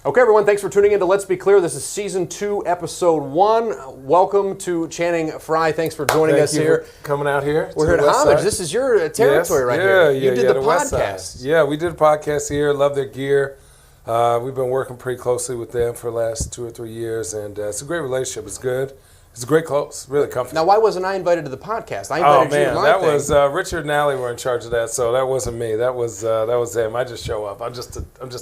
Okay, everyone, thanks for tuning in to Let's Be Clear. This is Season 2, Episode 1. Welcome to Channing Frye. Thanks for joining us here. For coming out here. We're here at Homage. This is your territory right here. You did the podcast. Yeah, we did a podcast here. Love their gear. We've been working pretty closely with them for the last 2 or 3 years, and it's a great relationship. It's good. It's great clothes. Really comfortable. Now, why wasn't I invited to the podcast? I invited you to my that thing. was Richard and Allie were in charge of that, so that wasn't me. That was them. I just show up. I'm just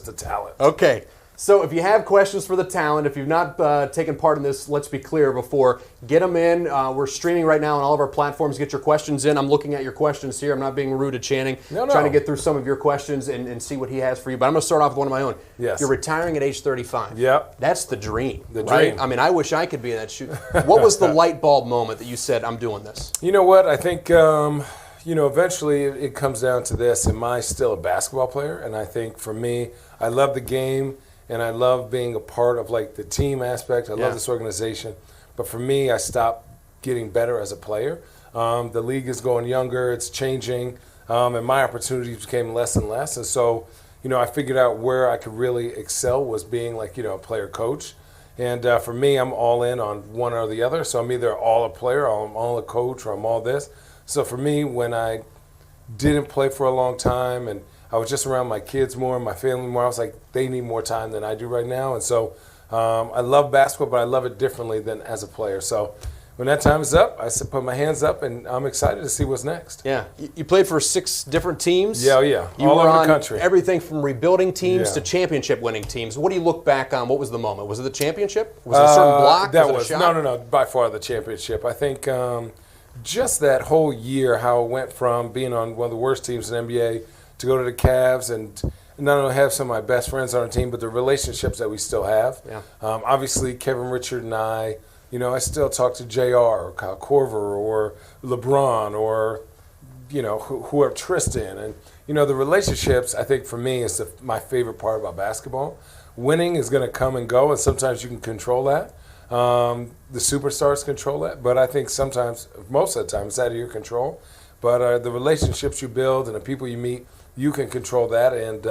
a talent. Okay. So if you have questions for the talent, if you've not taken part in this Let's Be Clear before, get them in. We're streaming right now on all of our platforms. Get your questions in. I'm looking at your questions here. I'm not being rude to Channing. No. Trying to get through some of your questions and see what he has for you. But I'm going to start off with one of my own. Yes. You're retiring at age 35. Yep. That's the dream. Dream. I mean, I wish I could be in that shoe. What was the light bulb moment that you said, I'm doing this? You know what? I think, eventually it comes down to this. Am I still a basketball player? And I think for me, I love the game. And I love being a part of like the team aspect. I love this organization. But for me, I stopped getting better as a player. The league is going younger. It's changing. And my opportunities became less and less. And so, I figured out where I could really excel was being like, a player coach. And for me, I'm all in on one or the other. So I'm either all a player, or I'm all a coach, or I'm all this. So for me, when I didn't play for a long time and I was just around my kids more, my family more. I was like, they need more time than I do right now. And so I love basketball, but I love it differently than as a player. So when that time is up, I put my hands up, and I'm excited to see what's next. Yeah. You played for 6 different teams. Yeah. You all were over on the country. Everything from rebuilding teams to championship-winning teams. What do you look back on? What was the moment? Was it the championship? Was it a certain block? That was it a shot? No. By far the championship. I think just that whole year, how it went from being on one of the worst teams in the NBA to go to the Cavs and not only have some of my best friends on our team, but the relationships that we still have. Yeah. Obviously, Kevin, Richard, and I still talk to JR or Kyle Korver or LeBron or, whoever, Tristan. And, the relationships, I think, for me, is my favorite part about basketball. Winning is going to come and go, and sometimes you can control that. The superstars control that, but I think sometimes, most of the time, it's out of your control. But the relationships you build and the people you meet, you can control that. And,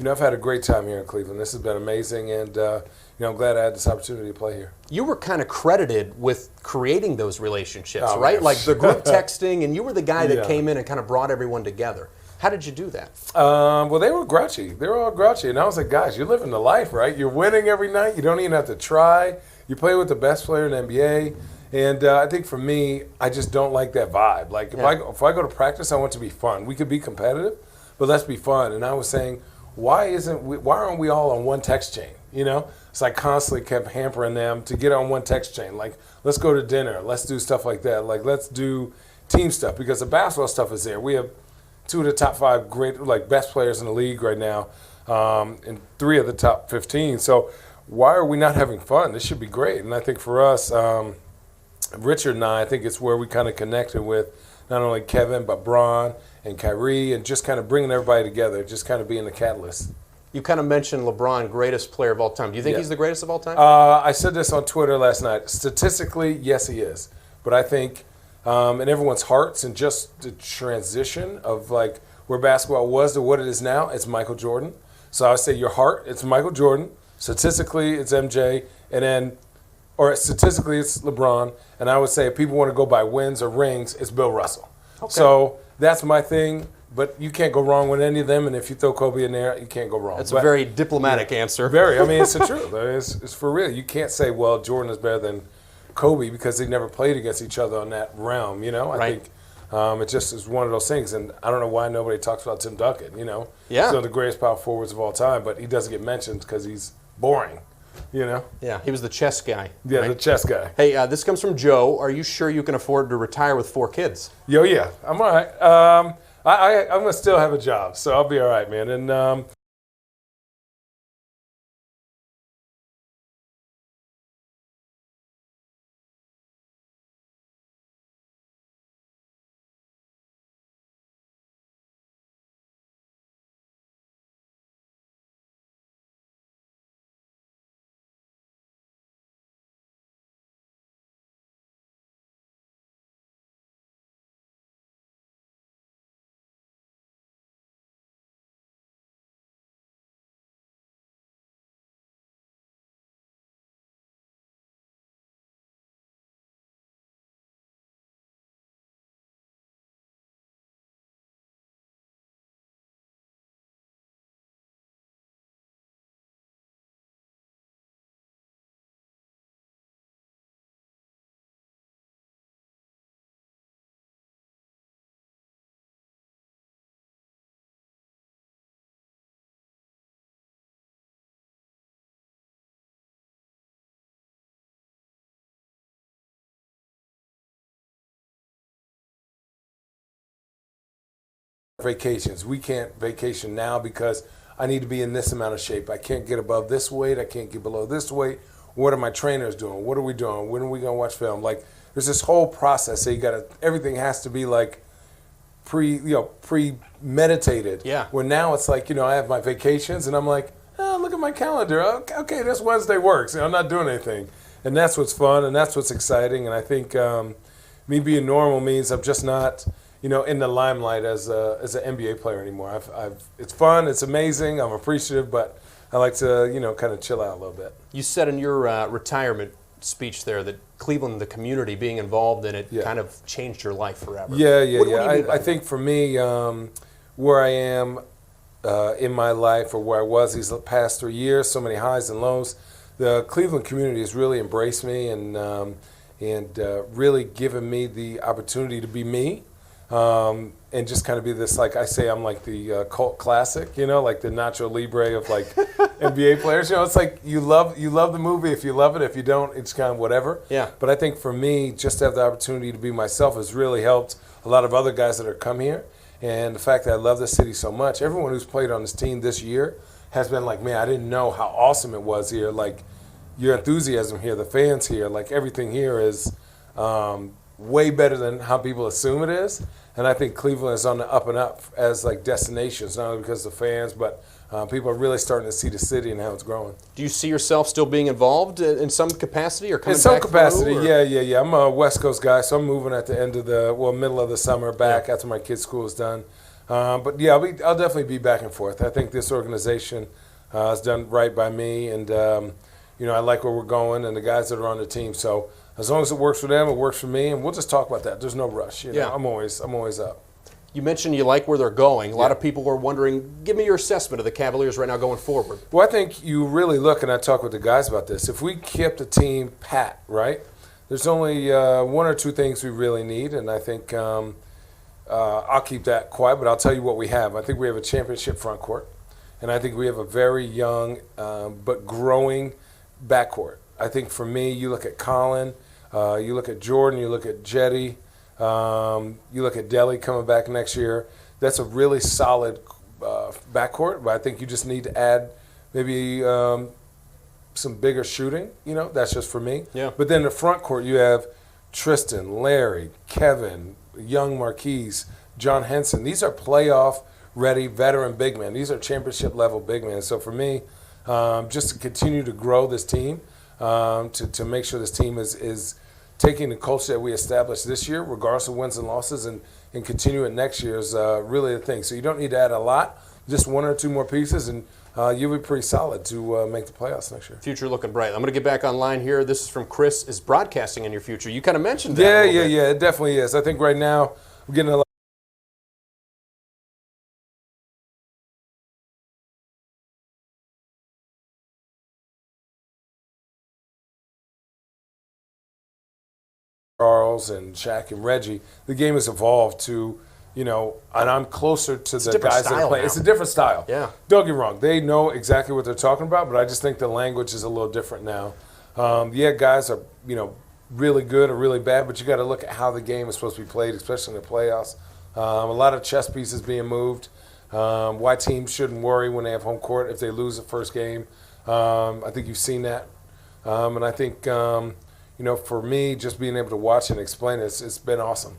I've had a great time here in Cleveland. This has been amazing, and, I'm glad I had this opportunity to play here. You were kind of credited with creating those relationships, right? Man. Like the group texting, and you were the guy that came in and kind of brought everyone together. How did you do that? Well, they were grouchy. They were all grouchy. And I was like, guys, you're living the life, right? You're winning every night. You don't even have to try. You play with the best player in the NBA. And I think for me, I just don't like that vibe. Like if I go to practice, I want it to be fun. We could be competitive, but let's be fun. And I was saying, why aren't we all on one text chain? So I constantly kept hampering them to get on one text chain. Like, let's go to dinner. Let's do stuff like that. Like, let's do team stuff because the basketball stuff is there. We have 2 of the top 5 great, best players in the league right now, and 3 of the top 15. So why are we not having fun? This should be great. And I think for us, Richard and I think it's where we kind of connected with not only Kevin, but Bron and Kyrie, and just kind of bringing everybody together, just kind of being the catalyst. You kind of mentioned LeBron, greatest player of all time. Do you think he's the greatest of all time? I said this on Twitter last night. Statistically, yes, he is. But I think in everyone's hearts and just the transition of like where basketball was to what it is now, it's Michael Jordan. So I would say your heart, it's Michael Jordan. Statistically, it's MJ. Or statistically, it's LeBron. And I would say if people want to go by wins or rings, it's Bill Russell. Okay. So that's my thing. But you can't go wrong with any of them. And if you throw Kobe in there, you can't go wrong. That's a very diplomatic answer. Very. I mean, it's the truth. I mean, it's for real. You can't say, well, Jordan is better than Kobe because they never played against each other on that realm. I think it just is one of those things. And I don't know why nobody talks about Tim Duncan. He's one of the greatest power forwards of all time. But he doesn't get mentioned because he's boring. Yeah, he was the chess guy. Yeah, right? The chess guy. Hey, this comes from Joe. Are you sure you can afford to retire with 4 kids? Yeah. I'm all right. I'm going to still have a job, so I'll be all right, man. And vacations. We can't vacation now because I need to be in this amount of shape. I can't get above this weight. I can't get below this weight. What are my trainers doing? What are we doing? When are we going to watch film? Like, there's this whole process. So everything has to be like premeditated. Yeah. Where now it's like, I have my vacations and I'm like, oh, look at my calendar. Okay, this Wednesday works. I'm not doing anything. And that's what's fun and that's what's exciting. And I think me being normal means I'm just not, in the limelight as an NBA player anymore. It's fun, it's amazing, I'm appreciative, but I like to, kind of chill out a little bit. You said in your retirement speech there that Cleveland, the community, being involved in it, kind of changed your life forever. Yeah. What do you mean by I that? think for me, where I am in my life or where I was these past 3 years, so many highs and lows, the Cleveland community has really embraced me and really given me the opportunity to be me. And just kind of be this, like I say, I'm like the cult classic, like the Nacho Libre of like NBA players. It's like you love the movie if you love it. If you don't, it's kind of whatever. Yeah. But I think for me, just to have the opportunity to be myself has really helped a lot of other guys that are come here. And the fact that I love the city so much, everyone who's played on this team this year has been like, man, I didn't know how awesome it was here. Like your enthusiasm here, the fans here, like everything here is way better than how people assume it is. And I think Cleveland is on the up and up as like destinations, not only because of the fans, but people are really starting to see the city and how it's growing. Do you see yourself still being involved in some capacity or coming in some back capacity? through, Yeah. I'm a West Coast guy, so I'm moving at the end of middle of the summer back after my kids' school is done. But yeah, I'll definitely be back and forth. I think this organization has done right by me, and I like where we're going and the guys that are on the team. So as long as it works for them, it works for me, and we'll just talk about that. There's no rush. Yeah. I'm always up. You mentioned you like where they're going. A lot of people are wondering, give me your assessment of the Cavaliers right now going forward. Well, I think you really look, and I talk with the guys about this. If we kept the team pat, right, there's only one or two things we really need, and I think I'll keep that quiet, but I'll tell you what we have. I think we have a championship front court, and I think we have a very young but growing backcourt. I think for me, you look at Colin, you look at Jordan, you look at Jetty, you look at Delly coming back next year. That's a really solid backcourt, but I think you just need to add maybe some bigger shooting. That's just for me. Yeah. But then the front court, you have Tristan, Larry, Kevin, young Marquise, John Henson. These are playoff-ready veteran big men. These are championship-level big men. So for me, just to continue to grow this team, to make sure this team is taking the culture that we established this year, regardless of wins and losses, and continue it next year is really the thing. So you don't need to add a lot, just one or two more pieces, and you'll be pretty solid to make the playoffs next year. Future looking bright. I'm going to get back online here. This is from Chris. Is broadcasting in your future? You kind of mentioned that. Yeah. It definitely is. I think right now we're getting a lot. Charles and Shaq and Reggie, the game has evolved to, and I'm closer to the guys that are playing. Now. It's a different style. Yeah. Don't get me wrong. They know exactly what they're talking about, but I just think the language is a little different now. Guys are, really good or really bad, but you got to look at how the game is supposed to be played, especially in the playoffs. A lot of chess pieces being moved. Why teams shouldn't worry when they have home court if they lose the first game. I think you've seen that. And I think, for me, just being able to watch and explain it, it's been awesome.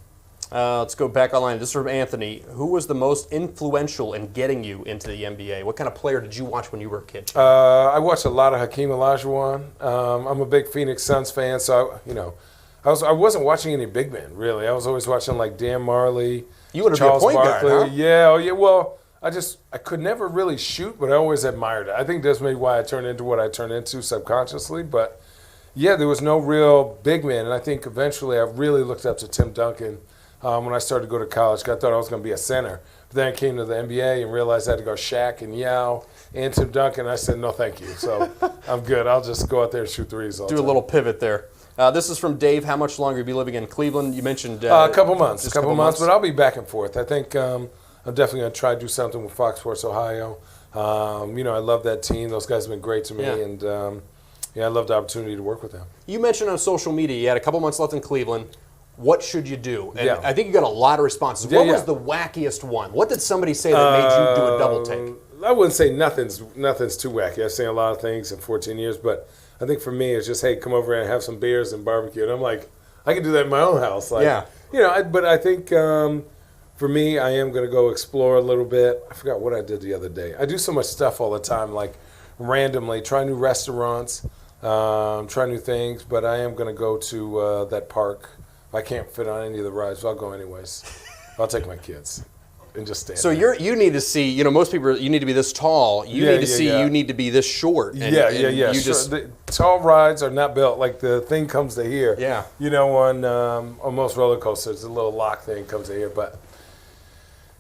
Let's go back online. This is from Anthony. Who was the most influential in getting you into the NBA? What kind of player did you watch when you were a kid? I watched a lot of Hakeem Olajuwon. I'm a big Phoenix Suns fan, so I wasn't watching any big men really. I was always watching like Dan Marley, You want to be a Charles point Barkley. guard, huh? Yeah. Well, I could never really shoot, but I always admired it. I think that's maybe why I turned into what I turned into subconsciously, but. Yeah, there was no real big man, and I think eventually I really looked up to Tim Duncan when I started to go to college. I thought I was going to be a center. But then I came to the NBA and realized I had to go Shaq and Yao and Tim Duncan. I said, no, thank you. So I'm good. I'll just go out there and shoot threes all the Do a time. little pivot there. This is from Dave. How much longer will you be living in Cleveland? You mentioned a couple months. just A couple months, but I'll be back and forth. I think I'm definitely going to try to do something with Fox Sports Ohio. I love that team. Those guys have been great to me, and I love the opportunity to work with them. You mentioned on social media you had a couple months left in Cleveland. what should you do? And Yeah. I think you got a lot of responses. Yeah, What was yeah. the wackiest one? What did somebody say that made you do a double take? I wouldn't say nothing's too wacky. I've seen a lot of things in 14 years, but I think for me it's just, hey, come over and have some beers and barbecue. And I'm like, I can do that in my own house. Like, Yeah. But I think for me, I am going to go explore a little bit. I forgot what I did the other day. I do so much stuff all the time, like randomly, try new restaurants, try new things, but I am going to go to that park. If I can't fit on any of the rides, I'll go anyways. I'll take my kids. And just stand So there. you need to see, most people, you need to be this tall. You need to see you need to be this short. And, yeah. You Sure. just, The tall rides are not built like the thing comes to here. Yeah. On most roller coasters, the little lock thing comes to here. But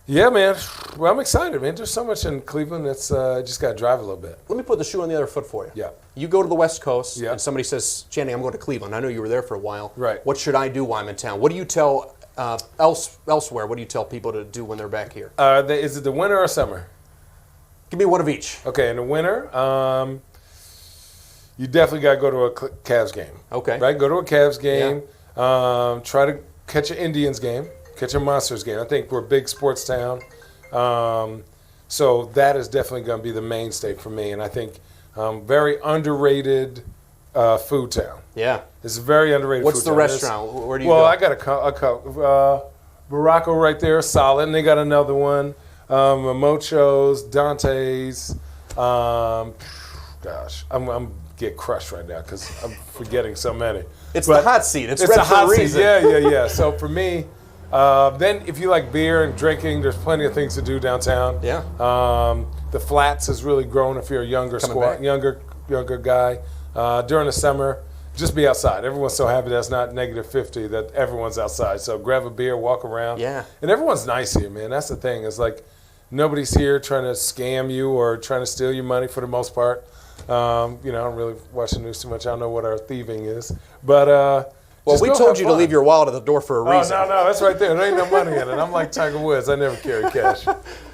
yeah, man. Well, I'm excited, man. There's so much in Cleveland. It's just got to drive a little bit. let me put the shoe on the other foot for you. Yeah. You go to the West Coast, Yeah. and somebody says, Channing, I'm going to Cleveland. I know you were there for a while. Right. What should I do while I'm in town? What do you tell elsewhere? What do you tell people to do when they're back here? Is it the winter or summer? Give me one of each. Okay, in the winter, you definitely got to go to a Cavs game. Okay. Right? Go to a Cavs game. Try to catch an Indians game. Catch a Monsters game. I think we're a big sports town. So that is definitely going to be the mainstay for me. And I think very underrated food town. Yeah. It's a very underrated What's food the town. restaurant? Where do you Well, go? I got a Baracco right there, solid. And they got another one. Mocho's, Dante's. Gosh, I'm get crushed right now because I'm forgetting so many. It's But the hot seat. It's It's red a for hot a seat. reason. Yeah. So for me, then if you like beer and drinking, there's plenty of things to do downtown. Yeah. The Flats has really grown if you're a younger back. younger guy. During the summer, just be outside. Everyone's so happy that's not -50 that everyone's outside. So grab a beer, walk around. Yeah. And everyone's nice here, man. That's the thing. It's like nobody's here trying to scam you or trying to steal your money for the most part. I don't really watch the news too much. I don't know what our thieving is. But Well, we told you to leave your wallet at the door for a Oh, reason. no, that's right there. There ain't no money in it. I'm like Tiger Woods. I never carry cash.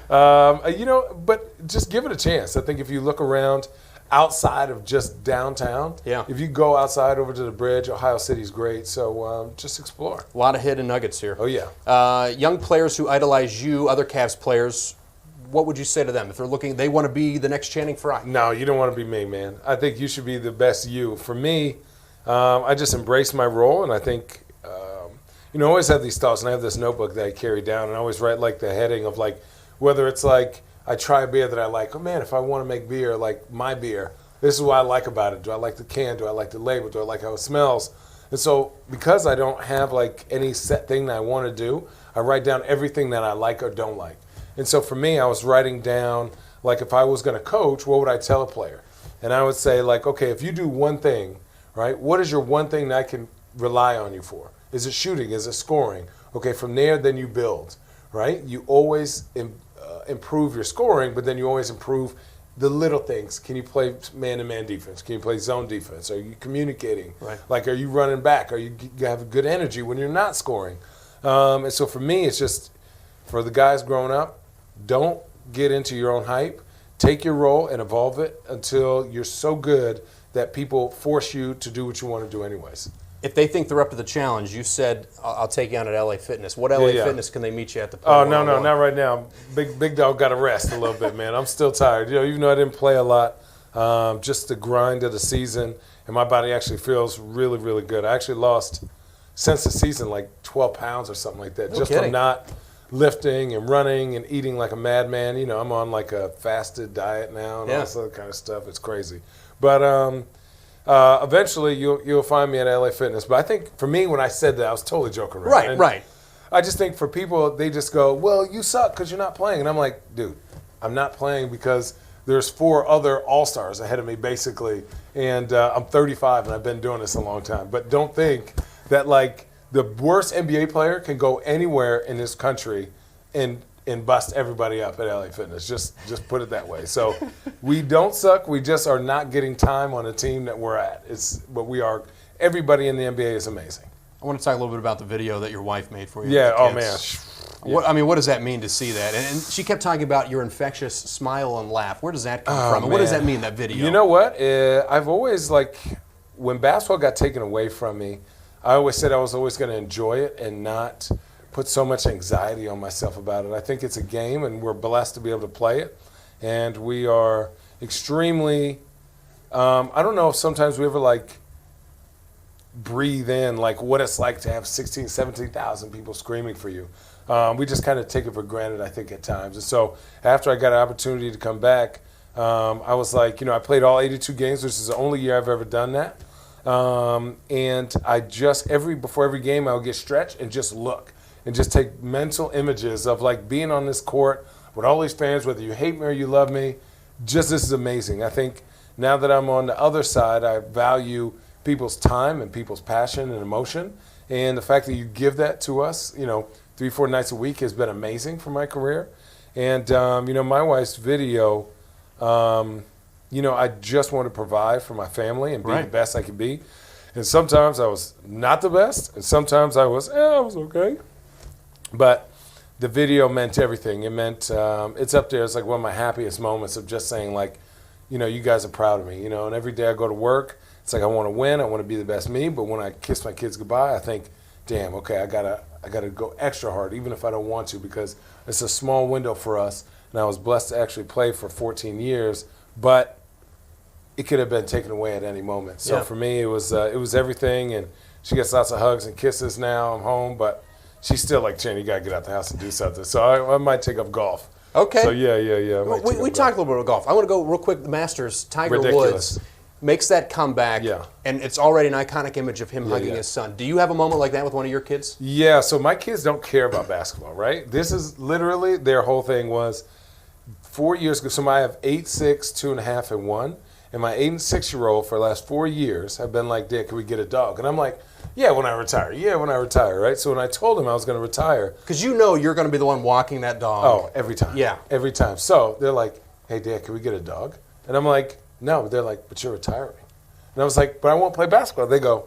But just give it a chance. I think if you look around outside of just downtown, Yeah. if you go outside over to the bridge, Ohio City's great. So just explore. A lot of hidden nuggets here. Oh, yeah. Young players who idolize you, other Cavs players, what would you say to them if they're looking? They want to be the next Channing Frye. No, you don't want to be me, man. I think you should be the best you. For me, I just embrace my role, and I think, I always have these thoughts, and I have this notebook that I carry down, and I always write like the heading of like, whether it's like I try a beer that I like. Oh man, if I want to make beer like my beer, this is what I like about it. Do I like the can? Do I like the label? Do I like how it smells? And so because I don't have like any set thing that I want to do, I write down everything that I like or don't like. And so for me, I was writing down, like if I was going to coach, what would I tell a player? And I would say like, okay, if you do one thing, right, what is your one thing that I can rely on you for? Is it shooting? Is it scoring? Okay, from there, then you build, right? You always improve your scoring, but then you always improve the little things. Can you play man-to-man defense? Can you play zone defense? Are you communicating? Right. Like, are you running back? Are you have good energy when you're not scoring? And so for me, it's just, for the guys growing up, don't get into your own hype. Take your role and evolve it until you're so good that people force you to do what you want to do anyways. If they think they're up to the challenge, you said, I'll take you on at LA Fitness. What LA Yeah. Fitness can they meet you at the Oh, no, not right now. Big dog got to rest a little bit, man. I'm still tired. Even though I didn't play a lot, just the grind of the season, and my body actually feels really, really good. I actually lost, since the season, like 12 pounds or something like that, No just kidding. from not lifting and running and eating like a madman. I'm on like a fasted diet now and all this other kind of stuff. It's crazy. But eventually you'll find me at LA Fitness. But I think for me, when I said that, I was totally joking around. Right, And right. I just think for people, they just go, well, you suck because you're not playing. And I'm like, dude, I'm not playing because there's 4 other all-stars ahead of me, basically. And I'm 35, and I've been doing this a long time. But don't think that, like, the worst NBA player can go anywhere in this country and bust everybody up at LA Fitness. Just put it that way. So we don't suck. We just are not getting time on the team that we're at. But we are. Everybody in the NBA is amazing. I want to talk a little bit about the video that your wife made for you. Yeah. with Oh the man. kids. What does that mean to see that? And she kept talking about your infectious smile and laugh. Where does that come from? And what does man. that mean, that video? You know what? I've always, like, when basketball got taken away from me, I always said I was always going to enjoy it and not put so much anxiety on myself about it. I think it's a game, and we're blessed to be able to play it. And we are extremely, I don't know if sometimes we ever like breathe in like what it's like to have 16, 17,000 people screaming for you. We just kind of take it for granted, I think, at times. And so after I got an opportunity to come back, I was like, I played all 82 games, which is the only year I've ever done that. And I just, before every game, I would get stretched and just look and just take mental images of like being on this court with all these fans, whether you hate me or you love me. Just, this is amazing. I think now that I'm on the other side, I value people's time and people's passion and emotion. And the fact that you give that to us, 3-4 nights a week has been amazing for my career. And, my wife's video, I just want to provide for my family and be the best I can be. And sometimes I was not the best, and sometimes I was okay. But the video meant everything. It meant, it's up there. It's like one of my happiest moments of just saying, like, you guys are proud of me, and every day I go to work, it's like I want to win, I want to be the best me, but when I kiss my kids goodbye, I think, damn, okay, I gotta go extra hard, even if I don't want to, because it's a small window for us, and I was blessed to actually play for 14 years, but it could have been taken away at any moment. So for me, it was everything, and she gets lots of hugs and kisses now. I'm home, but she's still like, Channing, you got to get out the house and do something. So I might take up golf. Okay. So, yeah. We talked a little bit about golf. I want to go real quick. The Masters, Tiger Ridiculous. Woods makes that comeback, Yeah. and it's already an iconic image of him hugging his son. Do you have a moment like that with one of your kids? Yeah, so my kids don't care about basketball, right? This is literally, their whole thing was 4 years ago. So I have 8, 6, 2.5, and 1. And my 8 and 6-year-old for the last 4 years have been like, Dad, can we get a dog? And I'm like, yeah, when I retire, right? So when I told him I was going to retire. Because you're going to be the one walking that dog. Oh, every time. Yeah. Every time. So they're like, hey, Dad, can we get a dog? And I'm like, no. They're like, but you're retiring. And I was like, but I won't play basketball. They go,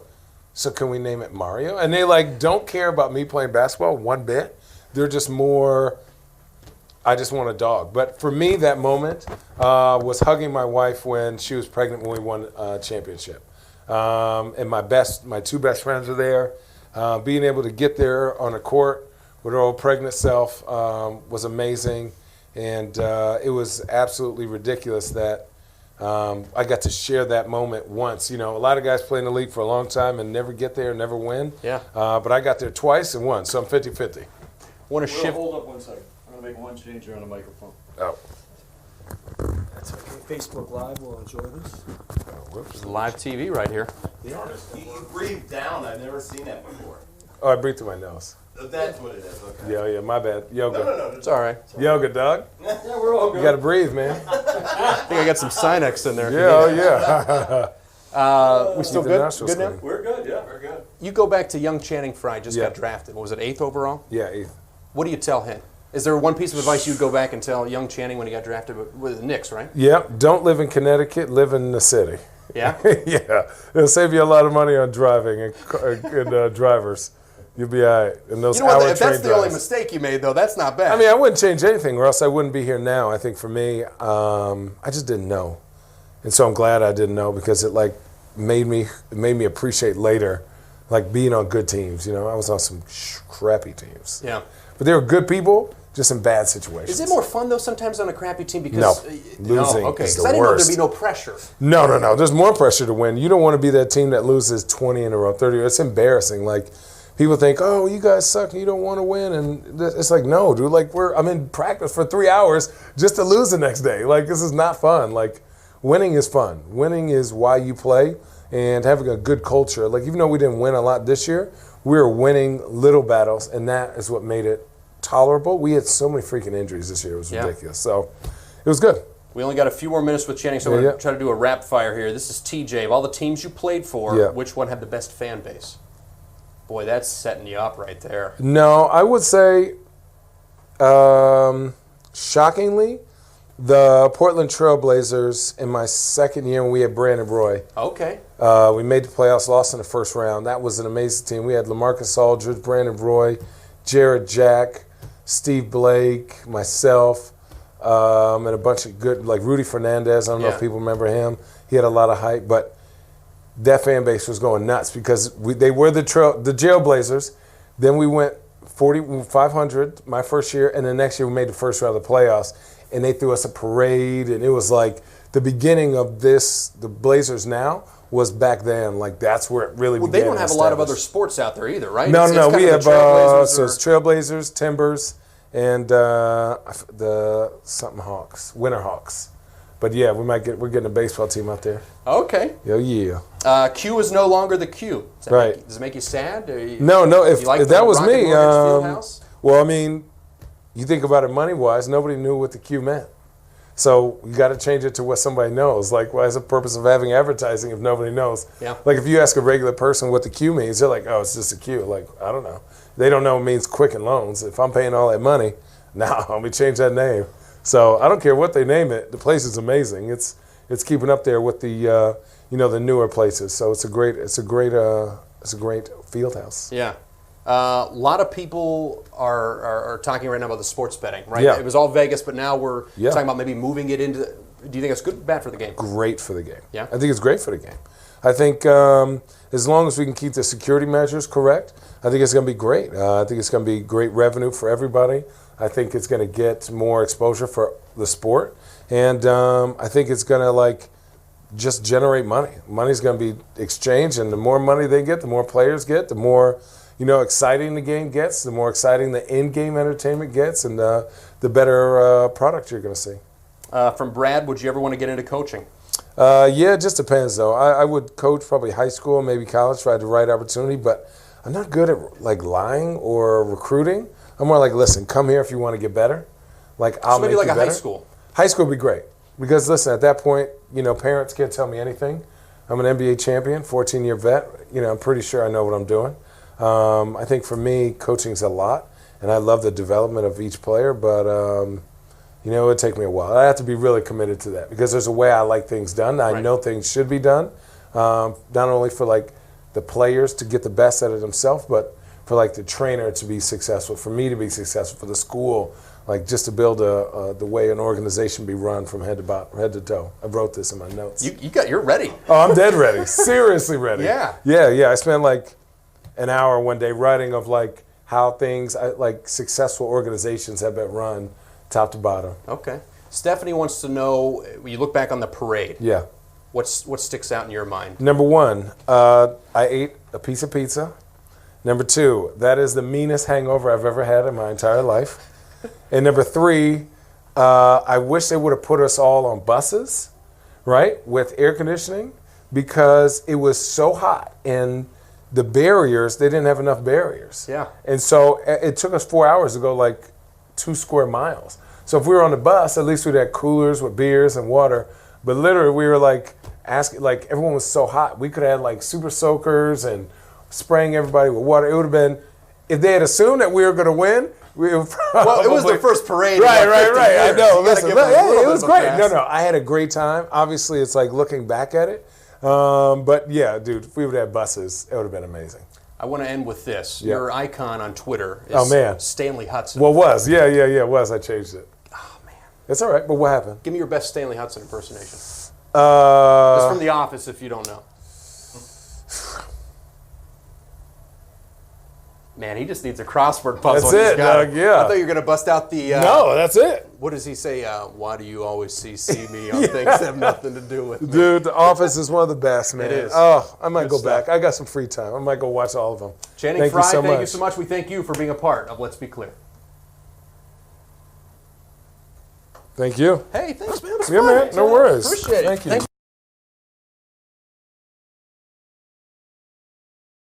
so can we name it Mario? And they like don't care about me playing basketball one bit. They're just more, I just want a dog. But for me, that moment was hugging my wife when she was pregnant when we won a championship. And my two best friends were there. Being able to get there on a court with her old pregnant self was amazing. And it was absolutely ridiculous that I got to share that moment once. A lot of guys play in the league for a long time and never get there, never win. Yeah. But I got there twice and won, so I'm 50-50. Want to shift? Hold up one second. I'm going to make one change here on the microphone. Oh. That's okay. Facebook Live will enjoy this. Whoops. Live TV right here. You breathe down. I've never seen that before. Oh, I breathed through my nose. That's what it is. Okay. Yeah, my bad. Yoga. No. It's all right. Yoga, dog. Yeah, we're all You good. got to breathe, man. I think I got some Sinex in there. Yeah. We still Keep the good? nostrils Good now? clean. We're good. Yeah, we're good. You go back to young Channing Frye, just Yeah. got drafted. What was it, 8th overall? Yeah, Ethan. What do you tell him? Is there one piece of advice you'd go back and tell young Channing when he got drafted with the Knicks, right? Yeah, don't live in Connecticut, live in the city. Yeah? Yeah, it'll save you a lot of money on driving and drivers. You'll be all right. And those You know what? hour If train that's the only drives. mistake you made, though, that's not bad. I mean, I wouldn't change anything, or else I wouldn't be here now. I think for me, I just didn't know, and so I'm glad I didn't know because it made me appreciate later, like being on good teams. I was on some crappy teams. Yeah. But they were good people, just in bad situations. Is it more fun, though, sometimes on a crappy team? Because, No. Losing okay. is 'Cause the I didn't know worst. there'd be no pressure. No. There's more pressure to win. You don't want to be that team that loses 20 in a row, 30. It's embarrassing. Like, people think, oh, you guys suck and you don't want to win. And it's like, no, dude. Like, I'm in practice for 3 hours just to lose the next day. Like, this is not fun. Like, winning is fun. Winning is why you play. And having a good culture. Like, even though we didn't win a lot this year, we were winning little battles. And that is what made it tolerable. We had so many freaking injuries this year. It was ridiculous. So it was good. We only got a few more minutes with Channing, so we're going to try to do a rapid fire here. This is TJ. Of all the teams you played for, which one had the best fan base? Boy, that's setting you up right there. No, I would say, shockingly, the Portland Trail Blazers in my second year when we had Brandon Roy. Okay. We made the playoffs, lost in the first round. That was an amazing team. We had LaMarcus Aldridge, Brandon Roy, Jared Jack, Steve Blake, myself, and a bunch of good, like Rudy Fernandez. I don't know if people remember him. He had a lot of hype. But that fan base was going nuts because they were the Jailblazers. Then we went 500 my first year, and the next year we made the first round of the playoffs, and they threw us a parade, and it was like the beginning of this. The Blazers now was back then, like that's where it really began. They don't have a lot of other sports out there either, right? No. We have Trailblazers it's Trailblazers, Timbers, and the something Hawks, Winter Hawks. But yeah, we're getting a baseball team out there. Okay. Yeah. Q is no longer the Q. Does it make you sad? No. If that was me, Fieldhouse? well, I mean, you think about it money-wise, nobody knew what the Q meant. So you got to change it to what somebody knows. Like, why is the purpose of having advertising if nobody knows? Yeah. Like, if you ask a regular person what the Q means, they're like, oh, it's just a Q. Like, I don't know. They don't know it means Quicken Loans. If I'm paying all that money, let me change that name. So I don't care what they name it. The place is amazing. It's keeping up there with the the newer places. So it's a great field house. Yeah. A lot of people are talking right now about the sports betting, right? Yeah. It was all Vegas, but now we're talking about maybe moving it into. Do you think it's good or bad for the game? Great for the game. Yeah. I think it's great for the game. I think as long as we can keep the security measures correct, I think it's going to be great. I think it's going to be great revenue for everybody. I think it's going to get more exposure for the sport, and I think it's going to just generate money. Money's going to be exchanged, and the more money they get, the more players get, the more exciting the game gets, the more exciting the in-game entertainment gets, and the better product you're going to see. From Brad, would you ever want to get into coaching? Yeah, it just depends though. I would coach probably high school, maybe college, if I had the right opportunity, but I'm not good at lying or recruiting. I'm more like, listen, come here if you want to get better. I'll maybe make like you a better. high school. High school would be great because listen, at that point, parents can't tell me anything. I'm an NBA champion, 14-year vet. I'm pretty sure I know what I'm doing. I think for me, coaching's a lot, and I love the development of each player, but it would take me a while. I have to be really committed to that because there's a way I like things done. I know things should be done, not only for the players to get the best out of themselves, but for the trainer to be successful, for me to be successful, for the school, just to build the way an organization be run from head to toe. I wrote this in my notes. You're ready. Oh, I'm dead ready. Seriously ready. Yeah. Yeah. I spent an hour one day writing of how things successful organizations have been run top to bottom. Okay. Stephanie wants to know, when you look back on the parade, Yeah. what sticks out in your mind? Number one, I ate a piece of pizza. Number two, that is the meanest hangover I've ever had in my entire life. And number three, I wish they would have put us all on buses, right, with air conditioning, because it was so hot. And the barriers, they didn't have enough barriers. Yeah. And so it took us 4 hours to go 2 square miles. So if we were on the bus, at least we'd had coolers with beers and water. But literally, we were asking, everyone was so hot. We could have had super soakers and spraying everybody with water. It would have been, if they had assumed that we were going to win, we would probably. Well, it was their first parade. Right. I know. Listen, it was great. No, I had a great time. Obviously, it's looking back at it. But yeah, dude, if we would have had buses, it would have been amazing. I want to end with this. Yeah. Your icon on Twitter is Stanley Hudson. Well, was. Yeah, it was. I changed it. Oh, man. It's all right, but what happened? Give me your best Stanley Hudson impersonation. It's from The Office, if you don't know. Man, he just needs a crossword puzzle. That's it, Doug, yeah. I thought you were going to bust out the... no, that's it. What does he say? Why do you always see me on things that have nothing to do with me? Dude, The Office is one of the best, man. It is. Oh, I might Good go stuff. back. I got some free time. I might go watch all of them. Channing Frye, thank you so much. We thank you for being a part of Let's Be Clear. Thank you. Hey, thanks, man. It was Yeah, fun. man. No worries. Appreciate it. Thank you. Thanks